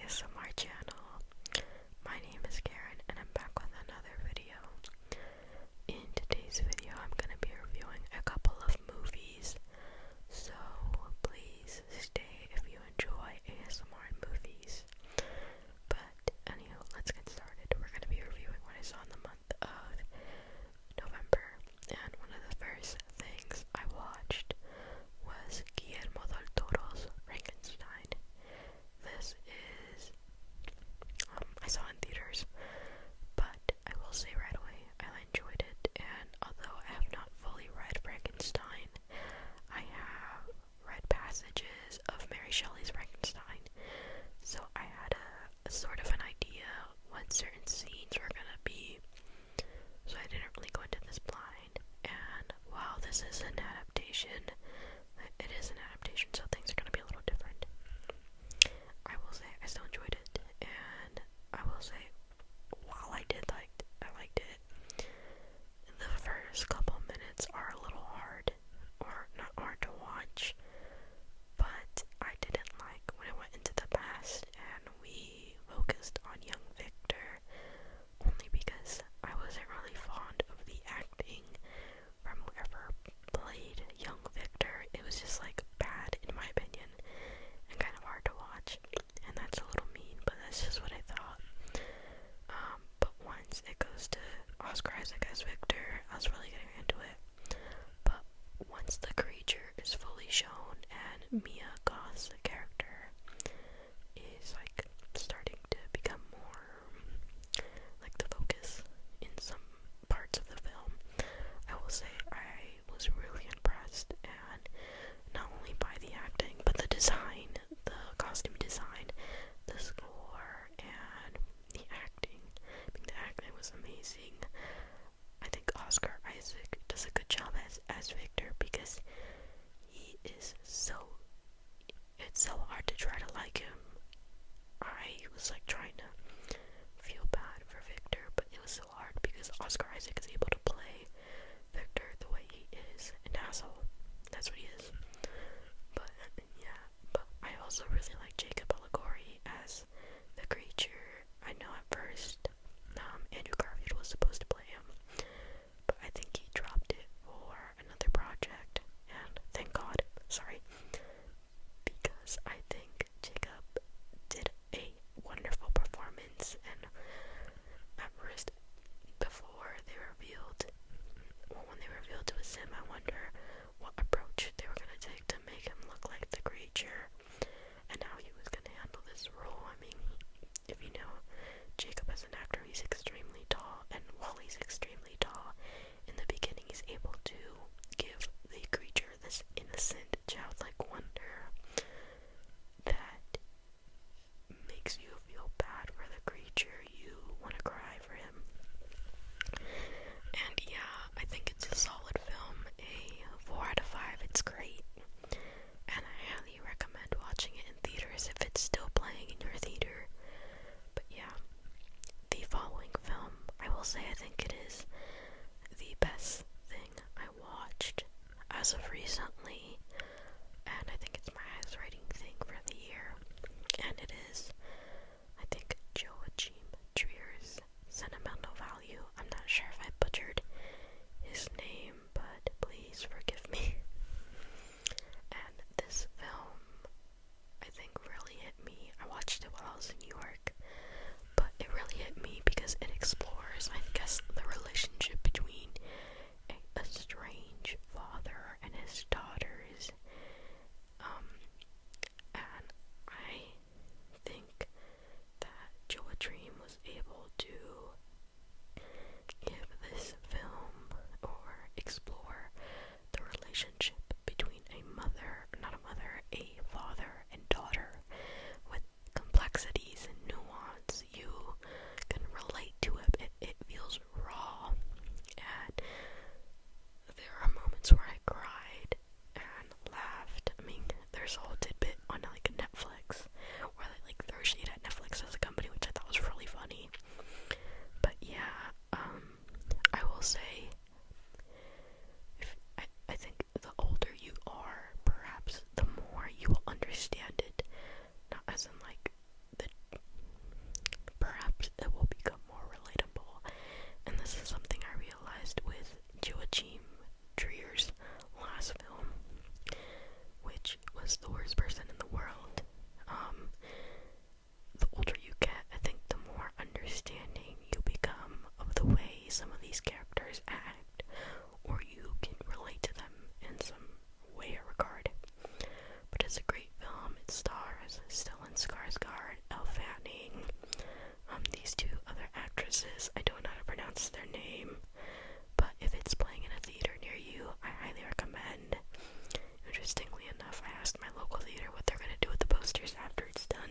ASMR channel. My name is Karen and I'm back with another video. In today's video I'm going to be reviewing a couple of movies, so please stay if you enjoy ASMR and movies. But anywho, let's get started. We're going to be reviewing what I saw in the month of November, and one of the first things I watched was Guillermo del Toro's Frankenstein. This is, I saw in theaters, but I will say right away, I enjoyed it, and although I have not fully read Frankenstein, I have read passages of Mary Shelley's Frankenstein, so I had a sort of an idea what certain scenes were gonna be, so I didn't really go into this blind. And while this is an adaptation, it is an adaptation, so things are gonna be a little different. I will say I still enjoyed it, and I will say while I liked it, the first couple minutes are a little hard, or not hard to watch, but I didn't like when it went into the past and we focused on young Victor, only because I wasn't really fond of the acting from whoever played young Victor. It was just like bad in my opinion and kind of hard to watch, and that's a little mean, but that's just what I thought. But once it goes to Oscar Isaac as Victor, I was really getting into it. But once the creature is fully shown and Mia Goth's character is like starting to become more like the focus in some parts of the film, I will say I was really impressed, and not only by the acting, but the design, the costume design, the score, and the acting. I mean, the acting was amazing. I think Oscar Isaac does a good job as Victor, because he is it's so hard to try to like him. I was like trying to feel bad for Victor, but it was so hard because Oscar Isaac is able to play Victor the way he is, an asshole. That's what he is. But yeah, but I also really like Jacob Elordi as the creature. I know at first Andrew Garfield was supposed to play him, but I think he dropped it for another project, and thank God, sorry, because I think Jacob did a wonderful performance. And at first, before they revealed, when they revealed it was him, I wonder what approach they were going to take to make him look like the creature, and how he was going to handle this role. I mean, if you know Jacob as an actor, he's extremely tall, and while he's extremely tall, in the beginning he's able to give the creature this innocent, childlike wonder that makes you feel bad for the creature. You want to cry for him. And yeah, I think it's a solid film, a 4 out of 5, it's great, and I highly recommend watching it in theaters if it's still playing in your theater. But yeah, the following film, I will say I think it is the best thing I watched as of recently. was the worst person in the world. The older you get, I think the more understanding you become of the way some of these characters act, or you can relate to them in some way or regard. But it's a great film. It stars Stellan Skarsgård, Elle Fanning, these two other actresses. I don't know how to pronounce their name, but if it's playing in a theater near you, I highly recommend. Interestingly enough, I asked my local theater what they're going to do with the posters after it's done,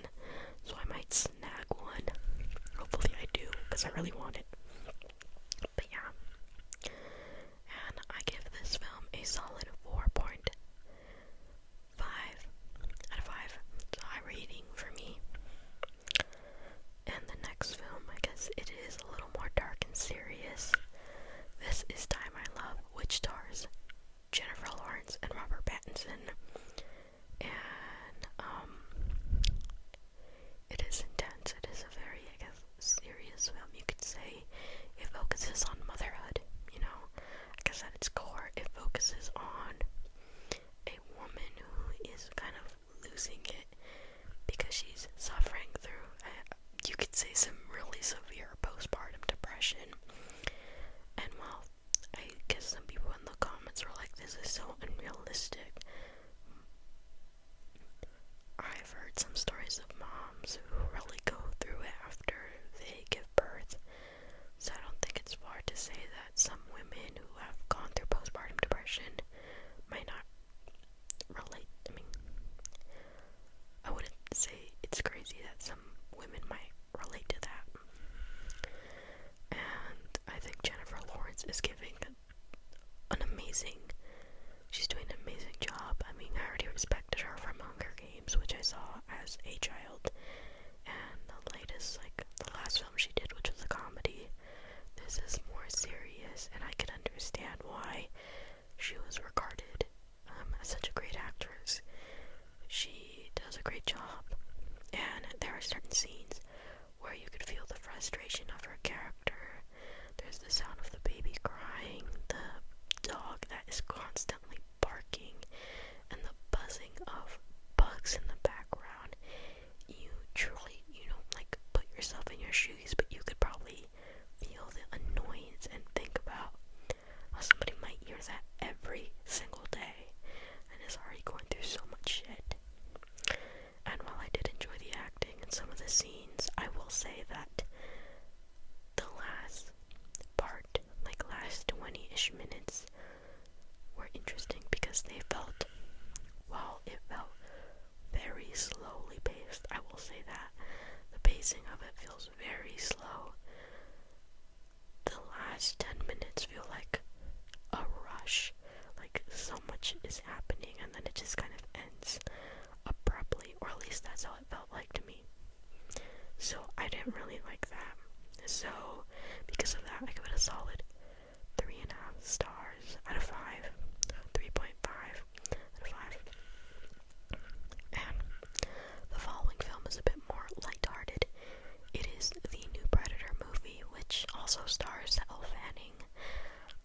so I might snag one. Hopefully I do, because I really want it. But yeah, and I give this film a solid 4.5 out of 5. It's a high rating for me. And the next film, I guess it is a little more dark and serious. This is Time I Love, which stars Jennifer Lawrence and Robert Pattinson. And it is intense. It is a very, I guess, serious film, you could say. It focuses on motherhood, you know. I guess at its core, it focuses on a woman who is kind of losing it because she's suffering through, you could say, some really severe postpartum depression. And while I guess some people in the comments were like, this is so unrealistic, I've heard some stories of moms who really go through it after they give birth. So I don't think it's far to say that some women who have gone through postpartum depression might not relate. I mean, I wouldn't say it's crazy that some women might relate to that. And I think Jennifer Lawrence is giving she's doing an amazing job. I mean, I already respected her from Hunger Games, which I saw as a child, and the latest, like, the last film she did, which was a comedy. This is more serious, and I can understand why she was regarded as such a great actress. She does a great job, and there are certain scenes where you could feel the frustration of her character. There's the sound of the baby crying, the dog that is constantly barking, and the buzzing of bugs in the background. You truly, like, put yourself in your shoes, but you could probably feel the annoyance and think about how somebody might hear that every single day and is already going through so much shit. And while I did enjoy the acting in some of the scenes, I will say that the last part, like last 20-ish minutes, were interesting because they felt, while it felt very slowly paced, I will say that the pacing of it feels very slow. The last 10 minutes feel like a rush, like so much is happening and then it just kind of ends abruptly, or at least that's how it felt like to me. So I didn't really like that. So because of that, I give it a solid 3.5 stars out of 5. 3.5 out of 5. And the following film is a bit more lighthearted. It is the new Predator movie, which also stars Elle Fanning.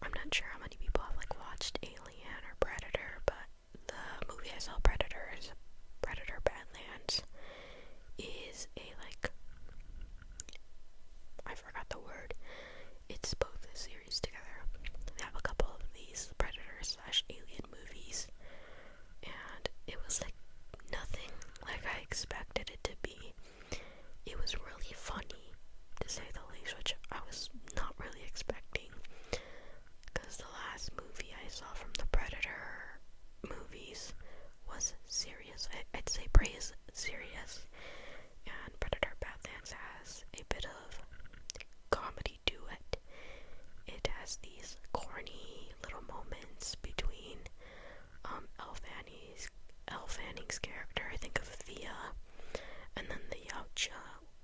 I'm not sure how many people have watched Alien or Predator, but the movie I saw, Predator Badlands, is a I forgot the word. It's both a series together. They have a couple of these Predator/Alien movies, and it was nothing like I expected it to be. It was really funny, to say the least, which I was not really expecting, because the last movie I saw from the Predator movies was serious. I'd say praise serious, and Predator Badlands has a bit of comedy to it. It has these corny little moments between Elle Fanning's character, I think of Thea, and then the Yautja,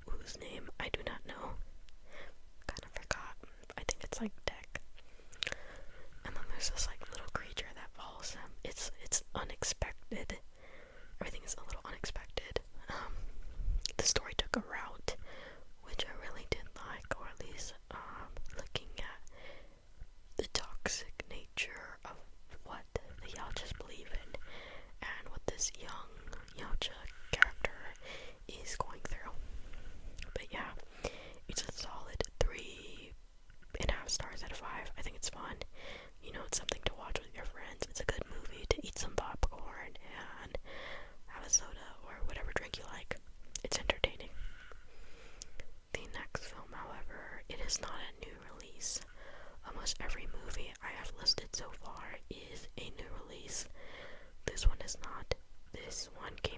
whose name I do not know. Kind of forgot. I think it's Deck. And then there's this little creature that follows him. It's unexpected. Everything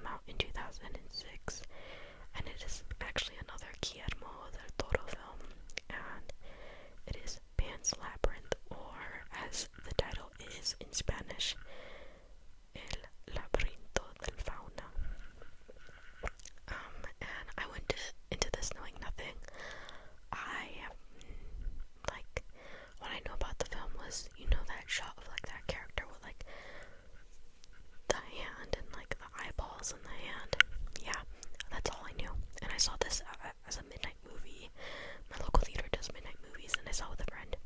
came out in 2006, and it is actually another Guillermo del Toro film, and it is Pan's Labyrinth, or as the title is in Spanish, El Laberinto del Fauno. And I went into this knowing nothing. Like, what I know about the film was, you know, that shot of like that character with like the hand and like the eyeballs in the hand. Yeah, that's all I knew. And I saw this as a midnight movie. My local theater does midnight movies, and I saw it with a friend.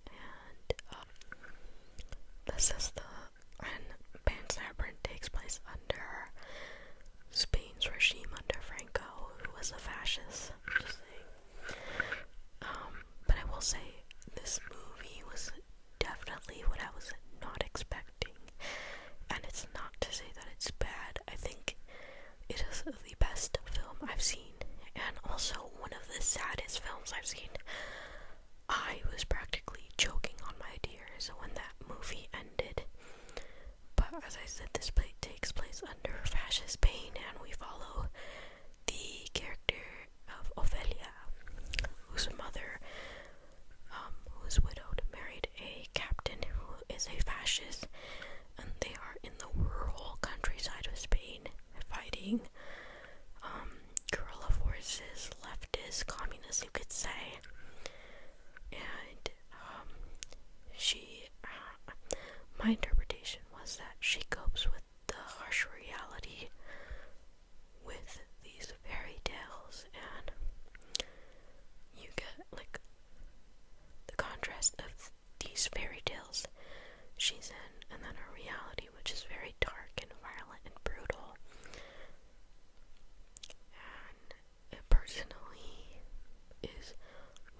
And this is and Pan's Labyrinth takes place under Spain's regime under Franco, who was a fascist. Just saying. But I will say, this movie was definitely what I was not expecting. And it's not to say that it's bad. I think it is the best film I've seen, and also one of the saddest films I've seen. I was practically choking on my tears when that movie ended. But as I said, this play takes place under fascist Spain, and we follow the character of Ofelia, whose mother, who's widowed, married a captain who is a fascist, and they are in the rural countryside of Spain fighting guerrilla forces, leftist, communist, you could say. And my interpretation was that she copes with the harsh reality with these fairy tales, and you get like the contrast of these fairy tales she's in, and then her reality, which is very dark and violent and brutal. And it personally is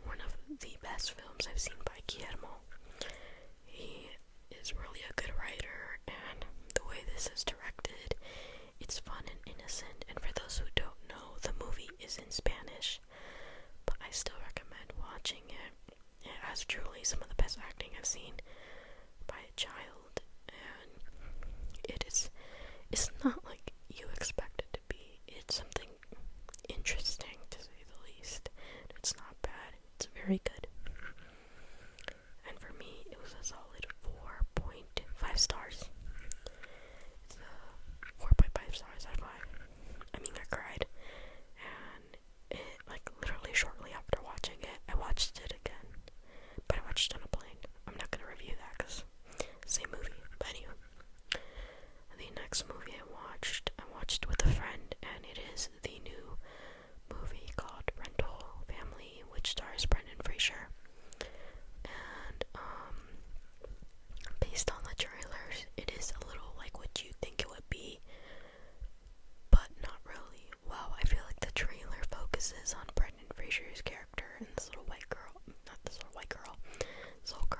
one of the best films I've seen by Guillermo. He is really a good writer, and the way this is directed, it's fun and innocent. And for those who don't know, the movie is in Spanish, but I still recommend watching it. It has truly some of the best acting I've seen by a child, and it's not like you expect it to be. It's something interesting, to say the least. It's not bad. It's very good. And for me, it was a solid 4.5 stars. It's a 4.5 stars out of 5. I mean, I cried. And it, like, literally shortly after watching it, I watched it again. But I watched it on a plane. I'm not gonna review that, because same movie. But anyway, the next movie I watched with a friend, and it is the new movie called Rental Family, which stars Brendan Fraser. And based on the trailers, it is a little like what you think it would be, but not really. Well, I feel like the trailer focuses on Brendan Fraser's character and this little white girl, not this little white girl, this little girl.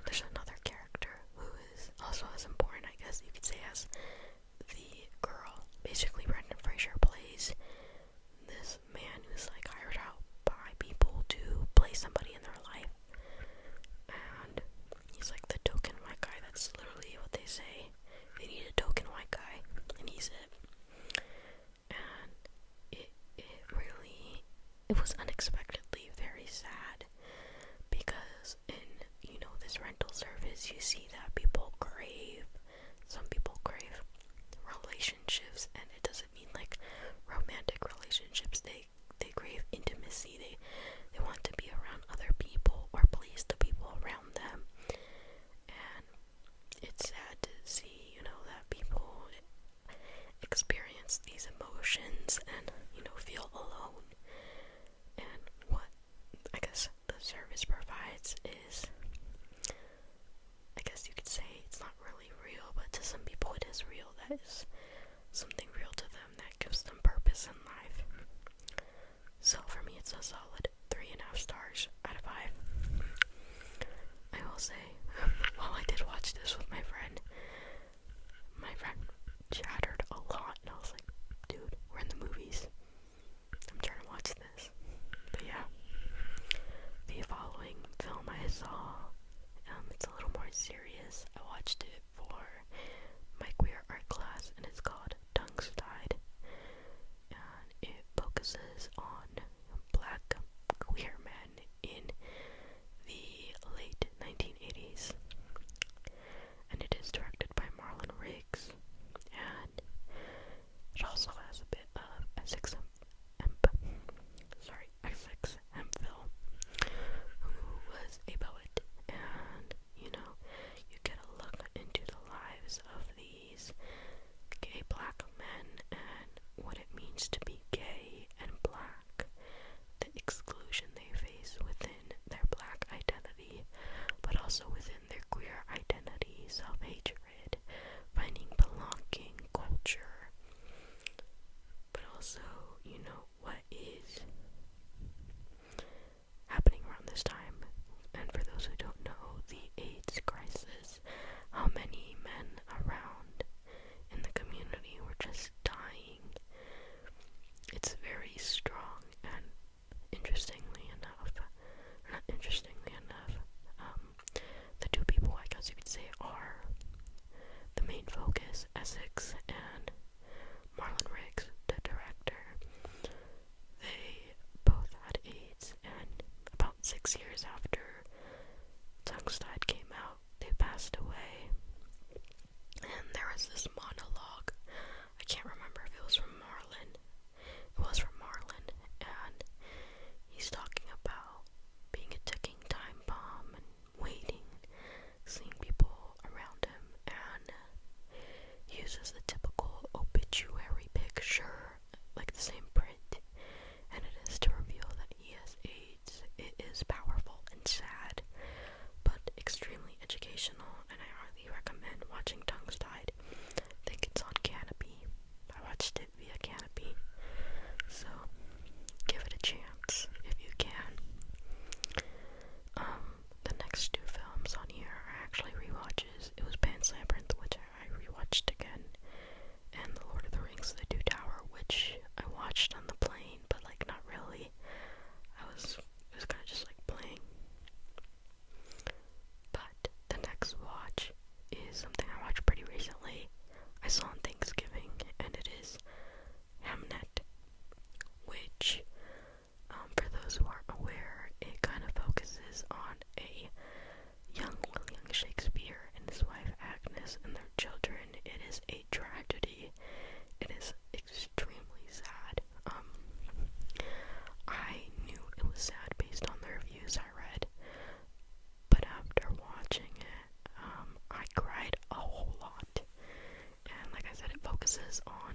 There's another character who is also as important, I guess you could say, as the girl. Basically, Brendan Fraser plays this man who's like hired out by people to play somebody in their life, and he's like the token white guy. That's literally what they say. They need a token white guy, and he's it. And it was unexpectedly very sad, because in, you know, this rental service, you see that some people crave relationships, and it doesn't mean like romantic relationships. They crave intimacy. They want to be around other people or please the people around them. And it's sad to see, you know, that people experience these emotions and, you know, feel alone. And what I guess the service provides is, I guess you could say, it's not really real, but to some people it is real. That is something real to them that gives them purpose in life. So for me, it's a solid 3.5 stars out of 5. I will say, while I did watch this with my friend chattered a lot, and I was like, dude, we're in the movies. I'm trying to watch this. But yeah, the following film I saw, it's a little more serious. I watched it for Essex and Marlon Riggs, the director, they both had AIDS, and about 6 years after Tungstide came out, they passed away. And there was this monologue. I can't remember if it was from Marlon. It was from Marlon, and he's talking about being a ticking time bomb and waiting, seeing people around him, and he uses the typical obituary picture, like the same print, and it is to reveal that he has AIDS. It is powerful and sad, but extremely educational, and I highly recommend watching Tungstide. I think it's on Canopy. I watched it via Canopy, so give it a chance if you can. The next two films on here are actually rewatches. It was Pan's Labyrinth, which I rewatched again, and The Lord of the Rings: The Two Tower, which I watched on the plane, but like not really. It was kind of just like playing. But the next watch is something I watched pretty recently. I saw on Thanksgiving, and it is Hamnet, which, for those who aren't aware, it kind of focuses on a young William Shakespeare and his wife Agnes and their children. It is a tragedy. It is extremely sad. I knew it was sad based on the reviews I read, but after watching it, I cried a whole lot. And like I said, it focuses on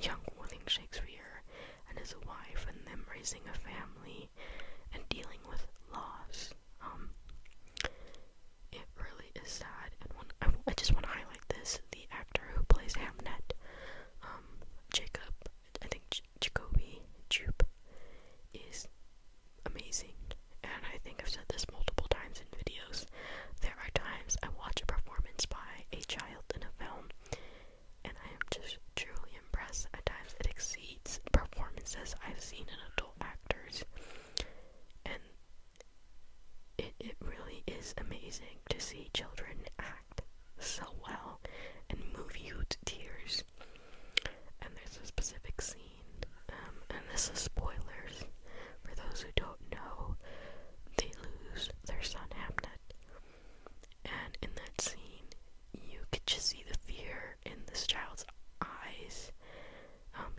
young William Shakespeare and his wife and them raising a family and dealing with loss. It really is sad, and I just want to highlight this. The actor who plays Hamnet, Jacob, I think Jacoby Jupe, is amazing, and I think I've said this multiple times in videos. There are times I watch a performance by a child in a film, and I am just truly impressed. At times it exceeds performances I've seen in adult actors, and it really is amazing to see children act so well and move you to tears. And there's a specific scene, and this is spoilers for those who don't know. They lose their son Hamnet, and in that scene you could just see the fear in this child's eyes.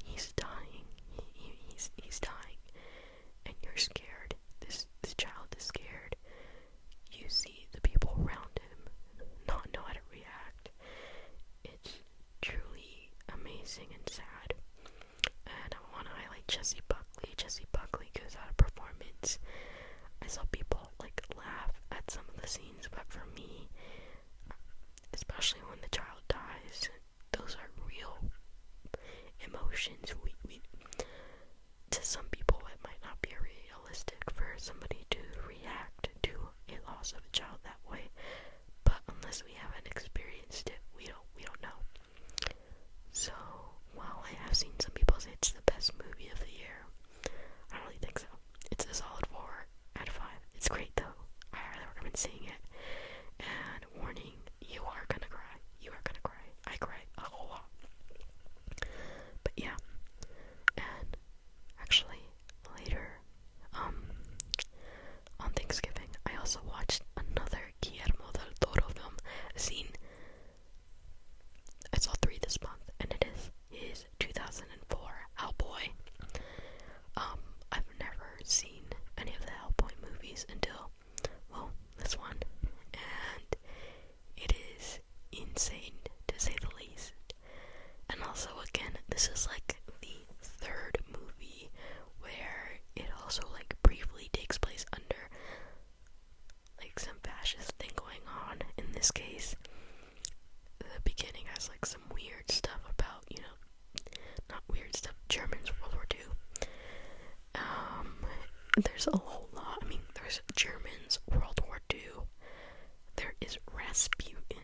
He's dying. He's dying, and you're scared. This child is scared. You see the people around him not know how to react. It's truly amazing and sad. And I want to highlight Jessie Buckley. Jessie Buckley gives out a performance. I saw people like laugh at some of the scenes, but for me, especially when the child dies, those are real emotions. We to some people it might not be realistic for somebody to react to a loss of a child that way, but unless we haven't experienced it, we don't know. So while I have seen some people say it's the best movie of the year, I don't really think so. It's a solid 4 out of 5. It's great though. I highly recommend seeing it. And warning, you are gonna cry. You are gonna cry. I cried a whole lot. But yeah. And actually later, on Thanksgiving, I also watched another Guillermo del Toro film. I saw 3 this month, and it is his 2004 Hellboy. I've never seen any of the Hellboy movies until, well, this one, and it is insane to say the least. And also, again, this is like the 3rd movie where it also like briefly takes place under like some fascist thing going on. In this case, the beginning has like some weird stuff about, not weird stuff, Germans, World War II. There's a whole lot. I mean, there's Germans, World War II. There is Rasputin,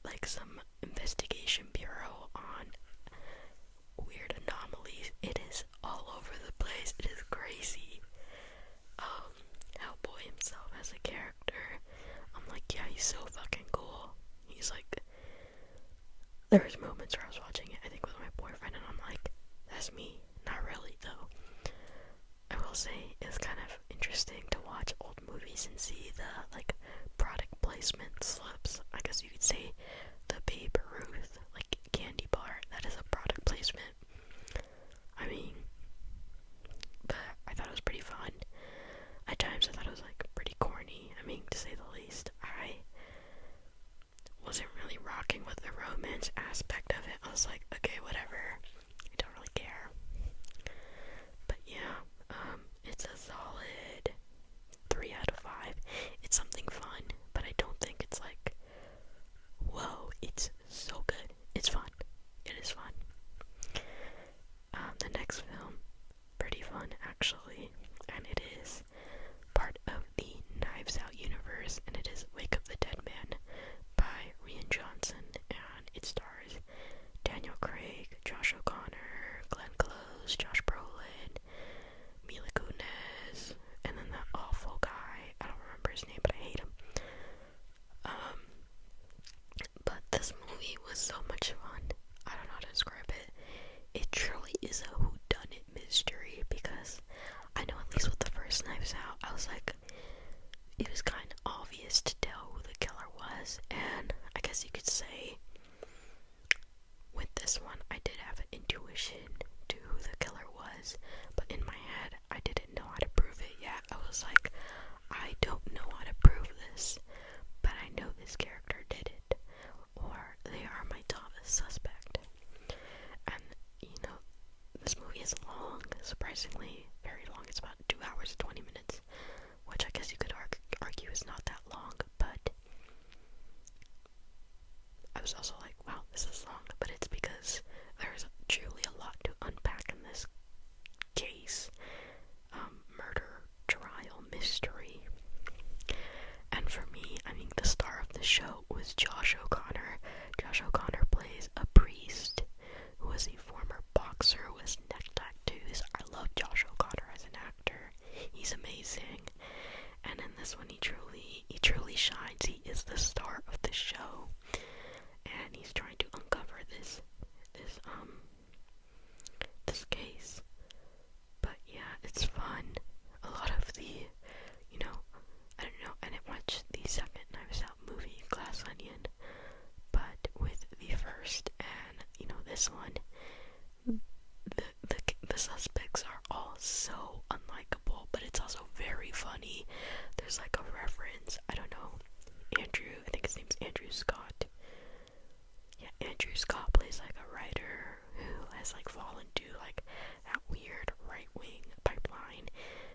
like some investigation bureau on weird anomalies. It is all over the place. It is crazy. Hellboy himself as a character, I'm like, yeah, he's so fucking cool. He's like there was moments where I was watching it, I think with my boyfriend, and I'm like, that's me. Not really, though. I will say it's kind of interesting to watch old movies and see the, like, product placement slips. I guess you could say the Babe Ruth, like, candy bar. That is a product placement. I mean, but I thought it was pretty fun. At times I thought it was, like, pretty corny. I mean, to say the least. I wasn't really rocking with the romance aspect of it. I was like, okay, whatever. I don't really care. But yeah, it's a solid 3 out of 5. It's something fun, but I don't think it's like, whoa, it's so good. It's fun. It is fun. The next film, pretty fun actually, and it is part of the Knives Out universe, and it is Wake of the Dead Man by Rian Johnson, and it stars Daniel Craig, Josh O'Connor, Glenn Close, Josh Brolin, Mila Kunis, and then that awful guy, I don't remember his name, but I hate him. But this movie was so much fun. I don't know how to describe it. It truly is a whodunit mystery, because I know at least with the first Knives Out, I was like, it was kind of obvious to tell who the killer was, and I guess you could say with this one, I did have an intuition to who the killer was, but in my head, I didn't know how to prove it yet. I was like, I don't know how to prove this, but I know this character did it, or they are my top suspect. And, you know, this movie is long, surprisingly very long. It's about 2 hours and 20 minutes, which I guess you could argue is not that long, but I was also like, wow, this is long, but it's because there's truly a lot to unpack in this case, murder, trial, mystery. And for me, I mean, the star of the show was Josh O'Connor. Josh O'Connor plays a priest who was a former boxer with neck tattoos. I love Josh O'Connor as an actor. He's amazing. And in this one, he truly shines. He is the star of the show. And he's trying to uncover this case. But yeah, it's fun. A lot of the, you know, I don't know, I didn't watch the second Knives Out movie, Glass Onion, but with the first and, you know, this one, the suspects are all so unlikable, but it's also very funny. There's like a reference, I don't know, Andrew, I think his name's Andrew Scott. Yeah, Andrew Scott plays like a writer who has like fallen to like that weird right-wing pipeline.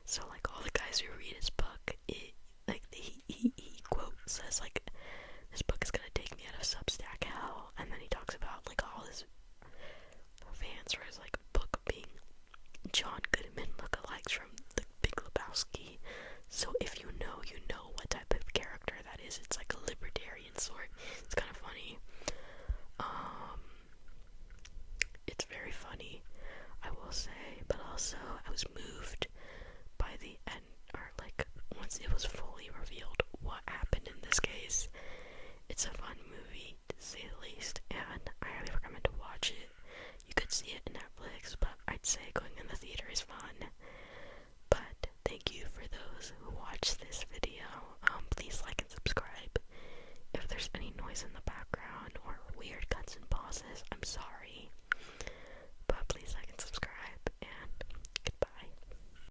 So like all the guys who read his book, he quote says like, this book is gonna take me out of Substack hell, and then he talks about like all his fans for his like book being John Goodman lookalikes from The Big Lebowski. So if you know what type of character that is. It's like a libertarian sort. It's kind of funny. It's very funny, I will say, but also I was moved by the end, or like once it was fully revealed what happened in this case. It's a fun movie, to say the least, and I highly recommend to watch it. You could see it in Netflix, but I'd say going in the theater is fun. But thank you for those who watched this video. Please like and subscribe. If there's any noise in the background or weird cuts and pauses, I'm sorry.